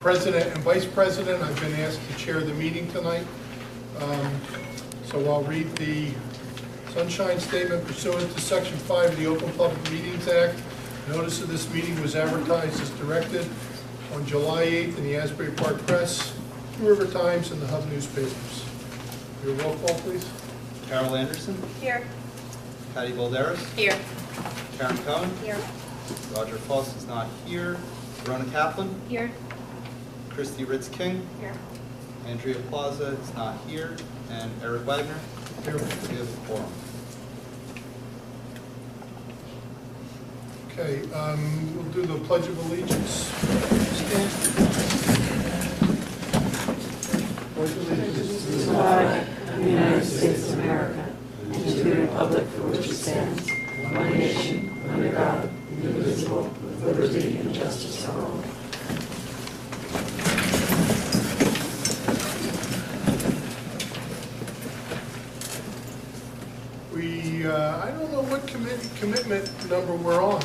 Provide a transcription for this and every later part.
President and Vice President. I've been asked to chair the meeting tonight. So I'll read the Sunshine Statement pursuant to Section 5 of the Open Public Meetings Act. Notice of this meeting was advertised as directed on July 8th in the Asbury Park Press, Two River Times, and the Hub newspapers. Your roll call, please. Carol Anderson. Here. Patty Balderas. Here. Karen Cohen. Here. Roger Foss is not here. Verona Kaplan. Here. Christy Ritz King. Here. Andrea Plaza is not here. And Eric Wagner. Here. We have a quorum. Okay, we'll do the Pledge of Allegiance. Stand. Pledge of Allegiance. To the flag of the United States of America and to the republic for which it stands, one nation, under God, indivisible, with liberty and justice for all. I don't know what commitment number we're on.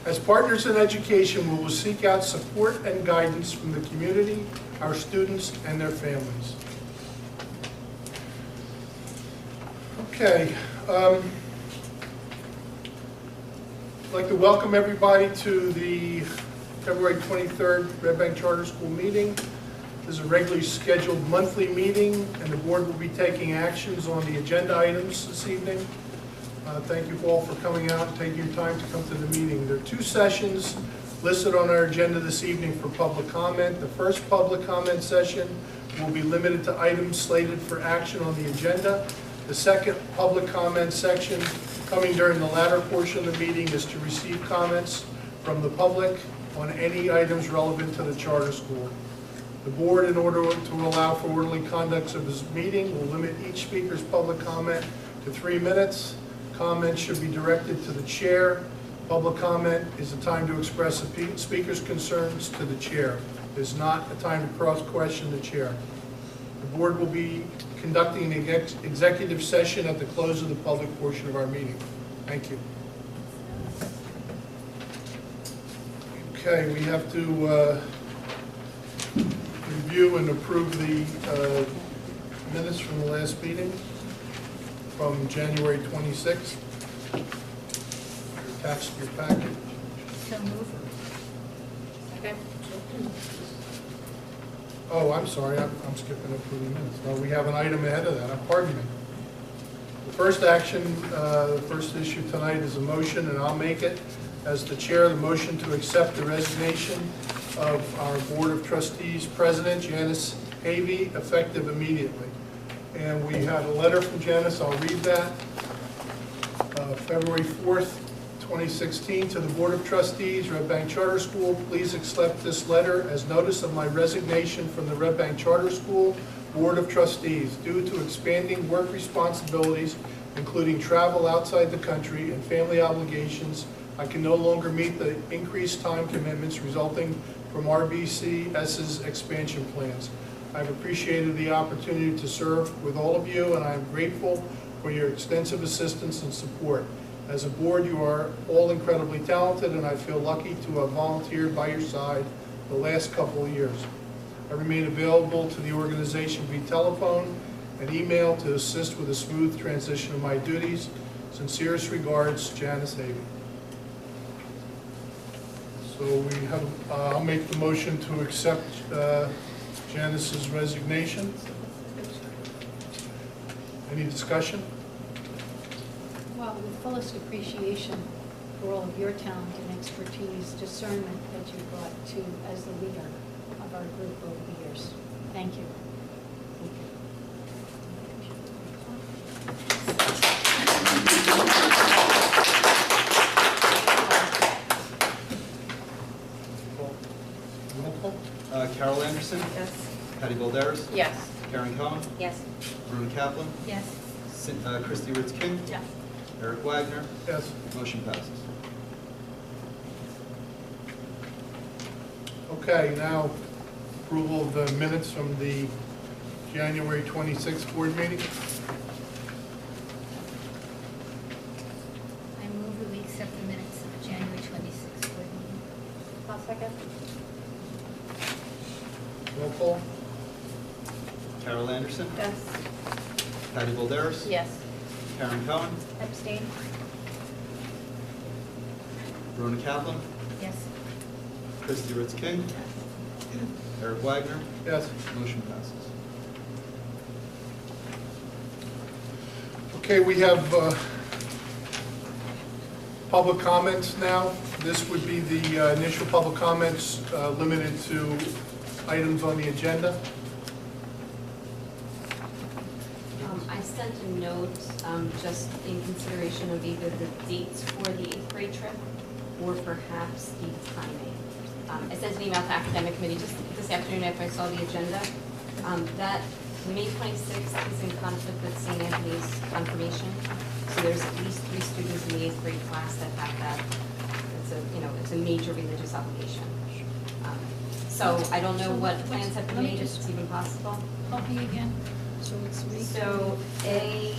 As partners in education, we will seek out support and guidance from the community, our students, and their families. Okay. I'd like to welcome everybody to the February 23rd Red Bank Charter School meeting. This is a regularly scheduled monthly meeting, and the board will be taking actions on the agenda items this evening. Thank you all for coming out and taking your time to come to the meeting. There are two sessions listed on our agenda this evening for public comment. The first public comment session will be limited to items slated for action on the agenda. The second public comment section, coming during the latter portion of the meeting, is to receive comments from the public on any items relevant to the charter school. The board, in order to allow for orderly conduct of this meeting, will limit each speaker's public comment to 3 minutes. Comments should be directed to the chair. Public comment is a time to express a speaker's concerns to the chair. It is not a time to cross-question the chair. The board will be conducting an executive session at the close of the public portion of our meeting. Thank you. Okay, we have to review and approve the minutes from the last meeting from January 26th. Attached to your packet. So move. Second. Oh, I'm sorry, I'm skipping approving minutes. No, we have an item ahead of that, pardon me. The first action, the first issue tonight is a motion, and I'll make it as the chair, the motion to accept the resignation of our Board of Trustees President, Janice Havey, effective immediately. And we have a letter from Janice, I'll read that. February 4th, 2016, to the Board of Trustees, Red Bank Charter School, please accept this letter as notice of my resignation from the Red Bank Charter School Board of Trustees due to expanding work responsibilities, including travel outside the country and family obligations. I can no longer meet the increased time commitments resulting from RBCS's expansion plans. I've appreciated the opportunity to serve with all of you, and I am grateful for your extensive assistance and support. As a board, you are all incredibly talented, and I feel lucky to have volunteered by your side the last couple of years. I remain available to the organization via telephone and email to assist with a smooth transition of my duties. Sincerest regards, Janice Havey. So we have, I'll make the motion to accept Janice's resignation. Any discussion? Well, with fullest appreciation for all of your talent and expertise, discernment that you brought to as the leader of our group over the years. Thank you. Carol Anderson. Yes. Patty Balderas. Yes. Karen Cohen. Yes. Verona Kaplan. Yes. Christy Ritz King. Yes. Eric Wagner. Yes. Motion passes. Okay, now approval of the minutes from the January 26th board meeting. Second. Roll call? Carol Anderson, Yes. Patty Balderas. Yes. Karen Cohen, Abstain? Rona Kaplan, Yes. Christie Ritz King, Eric Wagner. Yes. Motion passes. Okay, we have public comments now. This would be the initial public comments limited to items on the agenda. I sent a note just in consideration of either the dates for the 8th grade trip or perhaps the timing. I sent an email to academic committee just this afternoon after I saw the agenda. That May 26th is in conflict with St. Anthony's confirmation. So there's at least 3 students in the 8th grade class that have that. It's a major religious obligation. So I don't know what plans have been made, if it's even possible. Help me again. So it's week. So A2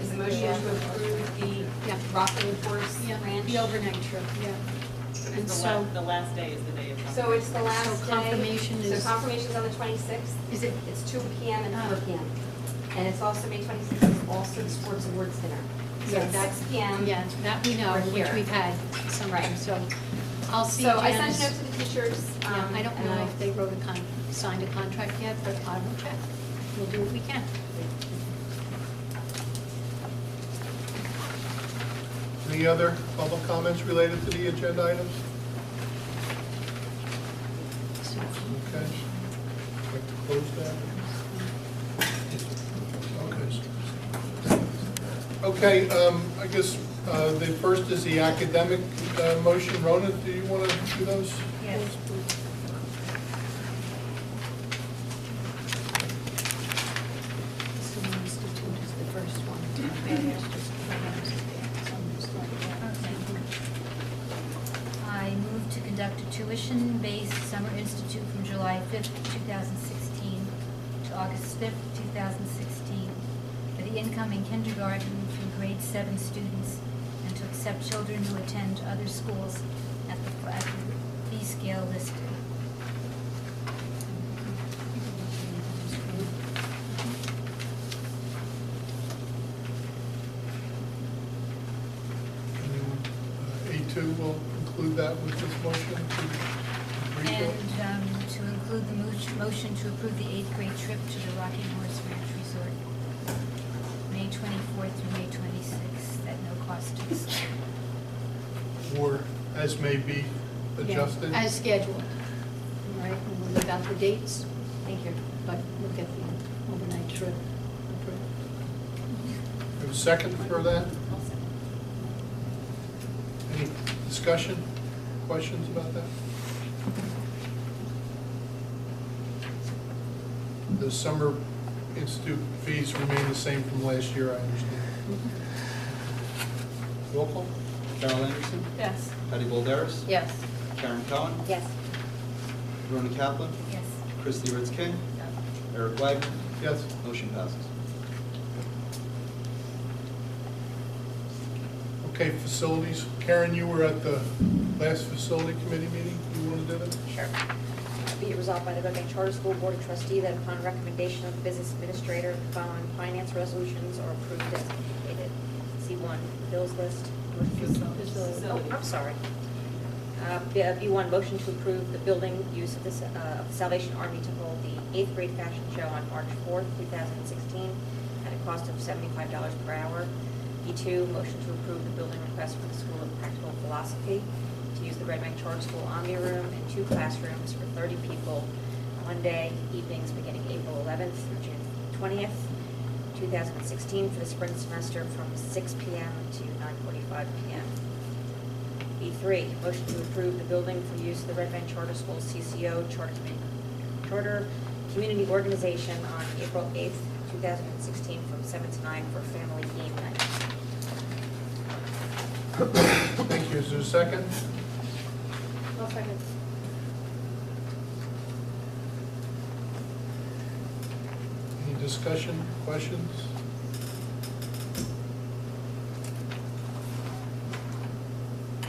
is the motion to approve the Yeah. Rocking Horse Yeah, Ranch. the overnight trip, yeah. And so, The last day is the day of So it's the last So day. confirmation is- So confirmation's on the 26th. is it, It's 2 p.m. and 4 Ah. p.m. And it's also May 26th, it's also the Sports Awards dinner. So Yeah, it's that- 6 p.m. yeah, that we know, We're which here. we've had sometimes, so I'll see So I sent a Janice. note to the teachers. Yeah, I don't and know if they wrote signed a contract yet, but I will check. We'll do what we can. Any other public comments related to the agenda items? Okay. Like to close that? Okay, I guess the first is the academic motion. Rona, do you want to do those? Yes. Institute is the first one. I move to conduct a tuition-based summer institute from July 5th, 2016 to August 5th, 2016 for the incoming kindergarten through grade 7 students and to accept children who attend other schools at the fee scale listed. A2 will include that with this motion to agree to. And to include the motion to approve the 8th grade trip to the Rocking Horse Ranch Resort, May 24th through May 26th, at no cost to the school. Or as may be adjusted. As scheduled. All right, and we'll look out the dates, Thank you. but we'll get the overnight trip approved. Have a second for that? Any discussion, questions about that? The summer institute fees remain the same from last year, I understand. Roll call? Carol Anderson, Yes. Patty Balderas. Yes. Karen Cohen, Yes. Rona Kaplan, Yes. Christie Ritz King, Eric Wagner. Yes. Motion passes. Okay, facilities. Karen, you were at the last facility committee meeting. You want to do that? Sure. Be it resolved by the Red Bank Charter School Board of Trustees that upon recommendation of the business administrator, the following finance resolutions are approved as indicated. C1, bills list. Oh, I'm sorry. B1, motion to approve the building use of the Salvation Army to hold the 8th grade fashion show on March 4th, 2016, at a cost of $75 per hour. B2, motion to approve the building request for the School of Practical Philosophy to use the Red Bank Charter School Omni Room and 2 classrooms for 30 people, Monday evenings beginning April 11th through June 20th, 2016 for the spring semester from 6 p.m. to 9:45 p.m. B3, motion to approve the building for use of the Red Bank Charter School CCO Charter Community Organization on April 8th, 2016 from 7 to 9 for family game night. Thank you. Is there a second? I'll second. Any discussion, questions?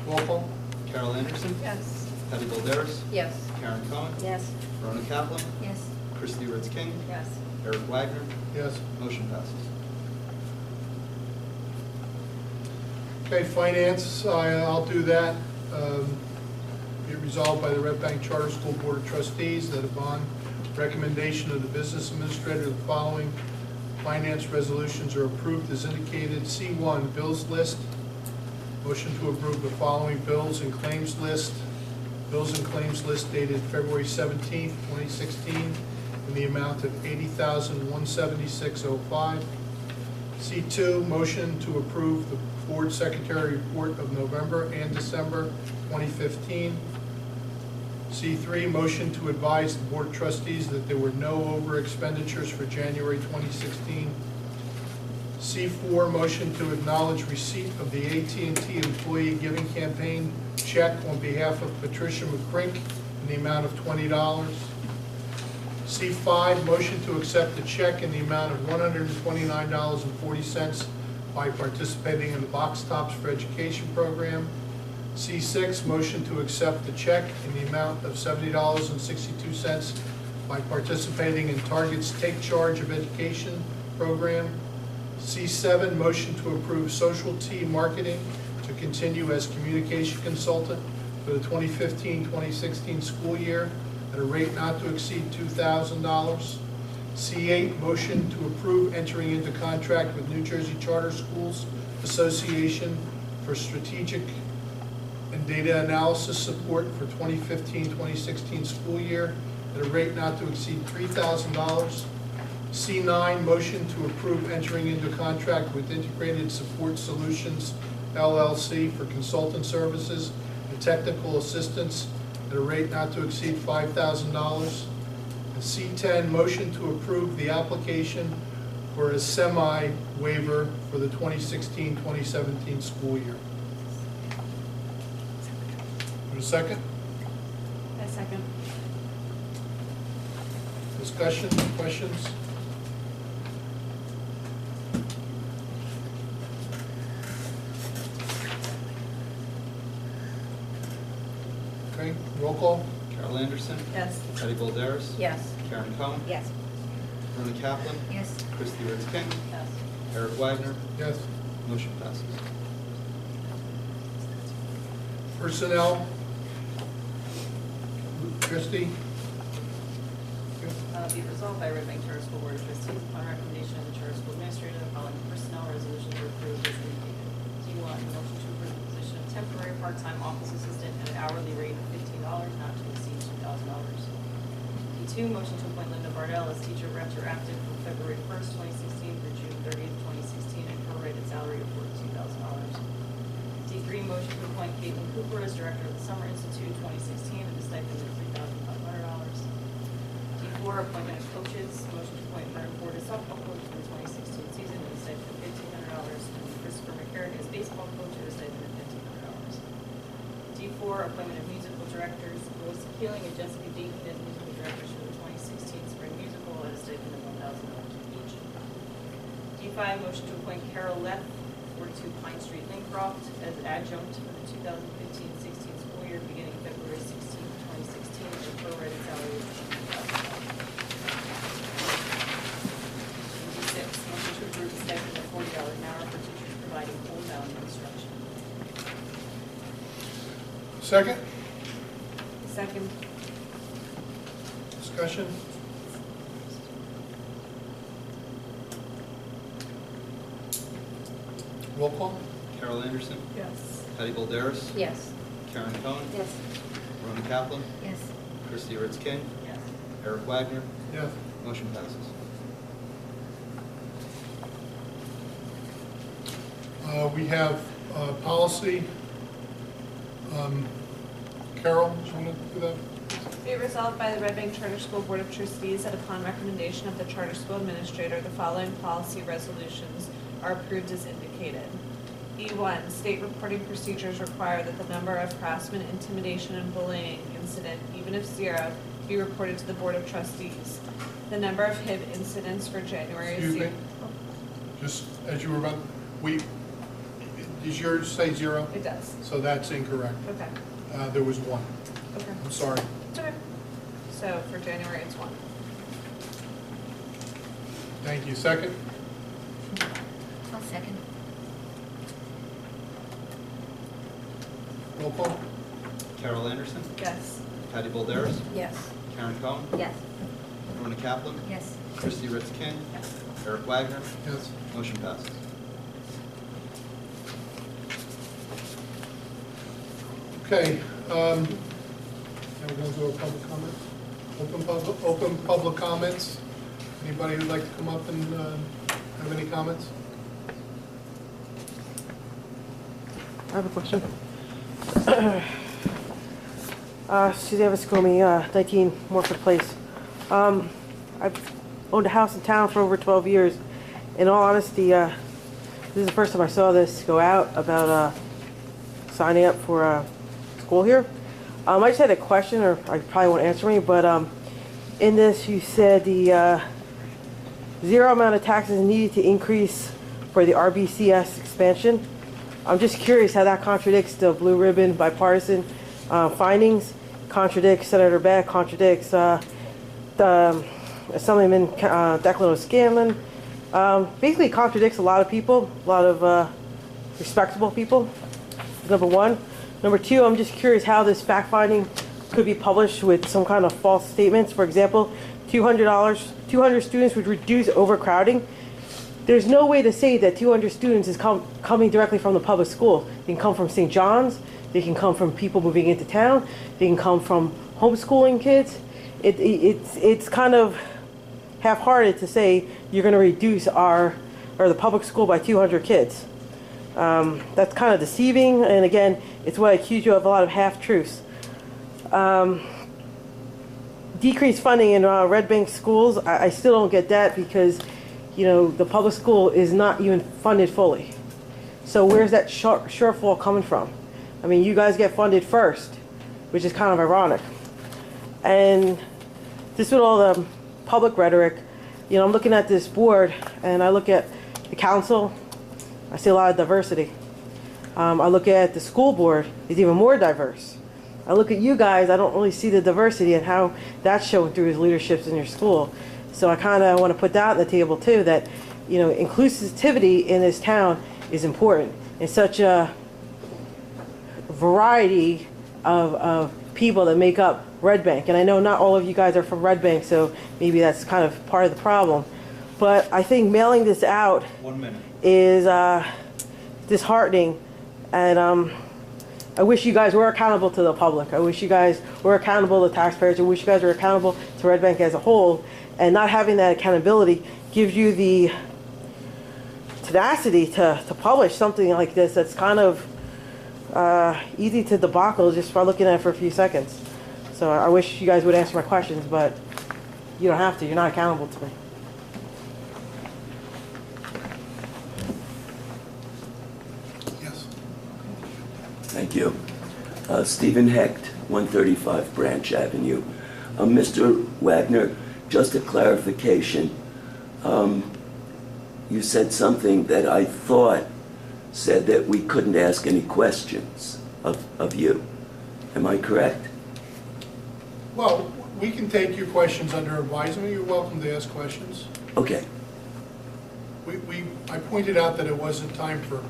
Roll call? Carol Anderson, Yes. Patty Balderas, Yes. Karen Cohen, Yes. Verona Kaplan, Yes. Christie Ritz King, Yes. Eric Wagner, Yes. motion passes. Okay, finance, I'll do that. Be it resolved by the Red Bank Charter School Board of Trustees that upon recommendation of the business administrator, the following finance resolutions are approved as indicated. C1, bills list. Motion to approve the following bills and claims list. Bills and claims list dated February 17th, 2016, in the amount of $80,176.05. C2, motion to approve the Board Secretary report of November and December 2015. C3, motion to advise the Board of Trustees that there were no over expenditures for January 2016. C4, motion to acknowledge receipt of the AT&T Employee Giving Campaign check on behalf of Patricia McCrink in the amount of $20. C5, motion to accept the check in the amount of $129.40 by participating in the Box Tops for Education program. C6, motion to accept the check in the amount of $70.62 by participating in Target's Take Charge of Education program. C7, motion to approve Social T Marketing to continue as communication consultant for the 2015-2016 school year at a rate not to exceed $2,000. C8, motion to approve entering into contract with New Jersey Charter Schools Association for strategic and data analysis support for 2015-2016 school year at a rate not to exceed $3,000. C9, motion to approve entering into contract with Integrated Support Solutions LLC for consultant services and technical assistance at a rate not to exceed $5,000. And C10, motion to approve the application for a semi-waiver for the 2016-2017 school year. Have a second? A second. Discussion, questions? Okay, roll call? Carol Anderson, Yes. Patty Balderas, Yes. Karen Cohen, Yes. Verona Kaplan, Yes. Christie Ritz King, Yes. Eric Wagner, Yes. motion passes. Personnel? Christie? Be resolved by Red Bank Charter School Board of Trustees upon recommendation of the Charter School Administrator, the following personnel resolutions are approved as indicated. D1, motion to approve the position of temporary part-time office assistant at an hourly rate of $15, not to exceed $2,000. D2, motion to appoint Linda Bardell as teacher retroactive from February 1st, 2016 through June 30th, 2016, at prorated salary of $42,000. D3, motion to appoint Caitlin Cooper as director of the Summer Institute 2016 at a stipend of $3,500. D4, appointment of coaches, motion to appoint Vern Ford as softball coach for the 2016 season at a stipend of $1,500, and Christopher McCarrick as baseball coach at a stipend of $1,500. D4, appointment of musical directors, Melissa Keeling and Jessica Deaton as musical directors for the 2016 spring musical at a stipend of $1,000 each. D5, motion to appoint Carol Leff, 42 Pine Street, Lincroft, as adjunct for the 2015-16 school year beginning February 16, 2016, at a prorated salary of $15,000. D6, motion to approve a stipend of $40 an hour for teachers providing homebound instruction. Second? Second. Discussion? Roll call? Carol Anderson, Yes. Patty Balderas, Yes. Karen Cohen, Yes. Verona Kaplan, Yes. Christie Ritz King, Yes. Eric Wagner, Yes. motion passes. We have policy. Carol, do you want to do that? Be it resolved by the Red Bank Charter School Board of Trustees that upon recommendation of the Charter School Administrator, the following policy resolutions are approved as indicated. E1, state reporting procedures require that the number of harassment, intimidation, and bullying incident, even if zero, be reported to the Board of Trustees. The number of HIB incidents for January is Excuse me? zero. Just as you were about, does yours say zero? It does. So that's incorrect. Okay. There was one. Okay. I'm sorry. It's okay. So for January, it's 1. Thank you. Second? I'll second. Roll call? Carol Anderson, Yes. Patty Balderas, Yes. Karen Cohen, Yes. Rona Kaplan, Yes. Christie Ritz King, Eric Wagner, Yes. motion passes. Okay. Now we're going to do a public comment. Open public comments. Anybody who'd like to come up and have any comments? I have a question. Suzanne Viscomi, 19 Morford Place. I've owned a house in town for over 12 years. In all honesty, this is the first time I saw this go out about signing up for school here. I just had a question, or I probably won't answer me, but in this you said the zero amount of taxes needed to increase for the RBCS expansion. I'm just curious how that contradicts the blue ribbon bipartisan findings, contradicts Senator Beck, contradicts Assemblyman Declan O'Scanlan, basically contradicts a lot of people, a lot of respectable people, number one. Number two, I'm just curious how this fact finding could be published with some kind of false statements. For example, $200 students would reduce overcrowding. There's no way to say that 200 students is coming directly from the public school. They can come from St. John's. They can come from people moving into town. They can come from homeschooling kids. It's kind of half-hearted to say you're going to reduce the public school by 200 kids. That's kind of deceiving, and again, it's what I accuse you of, a lot of half-truths. Decreased funding in Red Bank schools, I still don't get that because, you know, the public school is not even funded fully. So where's that shortfall coming from? I mean, you guys get funded first, which is kind of ironic. And just with all the public rhetoric, you know, I'm looking at this board and I look at the council, I see a lot of diversity. I look at the school board, it's even more diverse. I look at you guys, I don't really see the diversity and how that's showing through his leaderships in your school. So I kind of want to put that on the table too, that, you know, inclusivity in this town is important. In such a variety of people that make up Red Bank. And I know not all of you guys are from Red Bank, so maybe that's kind of part of the problem. But I think mailing this out 1 minute. is disheartening. And I wish you guys were accountable to the public. I wish you guys were accountable to taxpayers. I wish you guys were accountable to Red Bank as a whole. And not having that accountability gives you the tenacity to publish something like this that's kind of easy to debacle just by looking at it for a few seconds. So I wish you guys would answer my questions, but you don't have to. You're not accountable to me. Yes. Thank you. Stephen Hecht, 135 Branch Avenue. Mr. Wagner, just a clarification. You said something that I thought said that we couldn't ask any questions of you. Am I correct? Well, we can take your questions under advisement. You're welcome to ask questions. Okay. I pointed out that it wasn't time for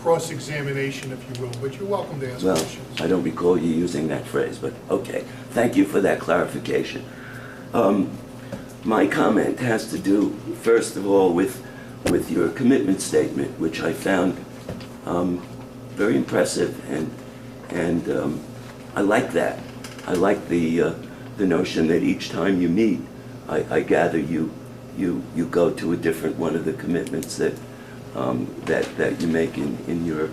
cross-examination, if you will, but you're welcome to ask Well, questions. I don't recall you using that phrase, but okay. Thank you for that clarification. My comment has to do, first of all, with your commitment statement, which I found very impressive, and I like that. I like the notion that each time you meet, I gather you go to a different one of the commitments that you make in your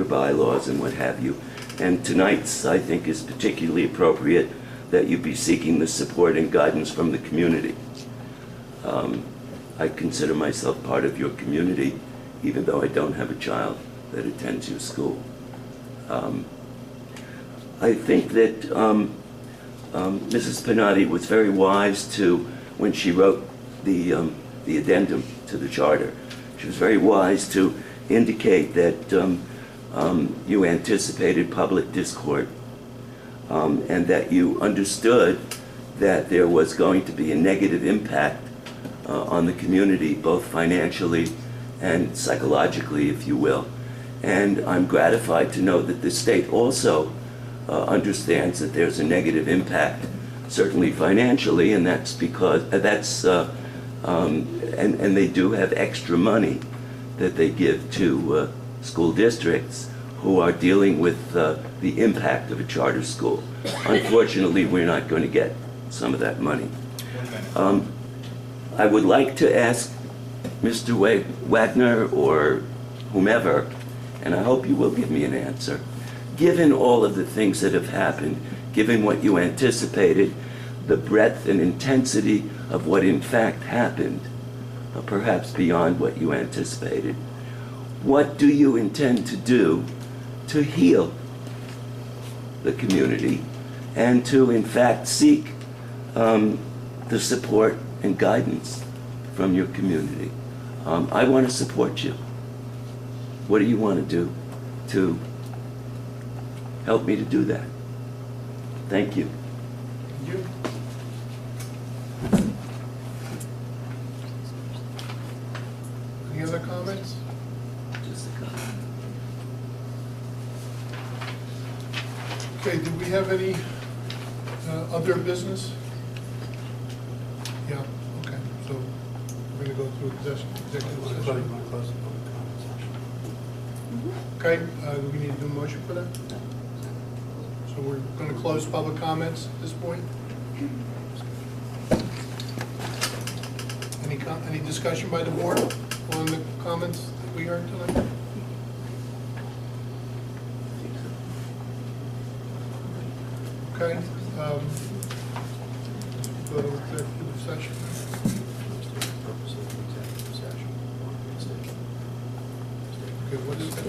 bylaws and what have you. And tonight's, I think, is particularly appropriate that you be seeking the support and guidance from the community. I consider myself part of your community, even though I don't have a child that attends your school. I think that Mrs. Pinotti was very wise when she wrote the addendum to the charter. She was very wise to indicate that you anticipated public discourse and that you understood that there was going to be a negative impact on the community, both financially and psychologically, if you will. And I'm gratified to know that the state also understands that there's a negative impact, certainly financially, and that's because and they do have extra money that they give to school districts who are dealing with the impact of a charter school. Unfortunately, we're not going to get some of that money. I would like to ask Mr. Wagner or whomever, and I hope you will give me an answer, given all of the things that have happened, given what you anticipated, the breadth and intensity of what in fact happened, perhaps beyond what you anticipated, what do you intend to do to heal the community and to in fact seek the support and guidance from your community? I want to support you. What do you want to do to help me to do that? Thank you. Thank you. Any other comments? Just a comment. Okay, do we have any other business? Yeah, okay, so we're going to go through executive session. Okay, do we need to do a motion for that? So we're going to close public comments at this point? Any discussion by the board on the comments that we heard tonight? Okay. Go to executive session. Okay, what is that?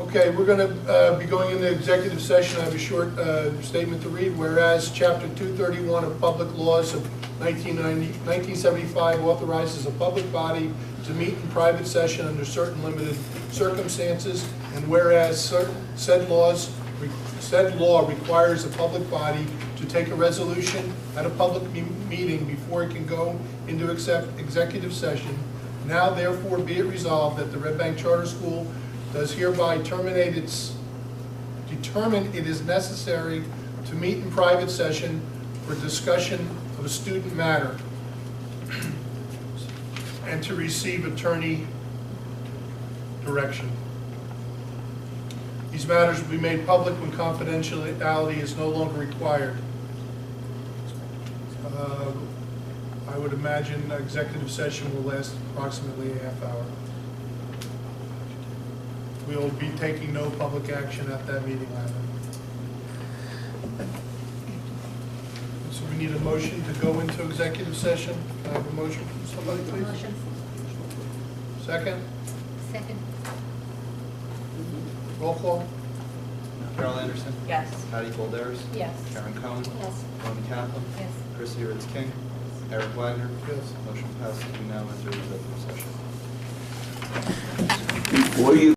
Okay, we're going to be going into executive session. I have a short statement to read. Whereas Chapter 231 of Public Laws of 1975 authorizes a public body to meet in private session under certain limited circumstances, and whereas said law requires a public body to take a resolution at a public meeting before it can go into executive session, now therefore be it resolved that the Red Bank Charter School does hereby determine it is necessary to meet in private session for discussion of a student matter and to receive attorney direction. These matters will be made public when confidentiality is no longer required. I would imagine executive session will last approximately a half hour. We will be taking no public action at that meeting either. So we need a motion to go into executive session. Can I have a motion from somebody, please? Motion. Second? Second. Roll call? Carol Anderson? Yes. Patty Balderas? Yes. Karen Cohen? Yes. Tony Kaplan? Yes. Chrissy Ritz King? Eric Wagner? Yes. Motion passes. We now enter executive session. Before you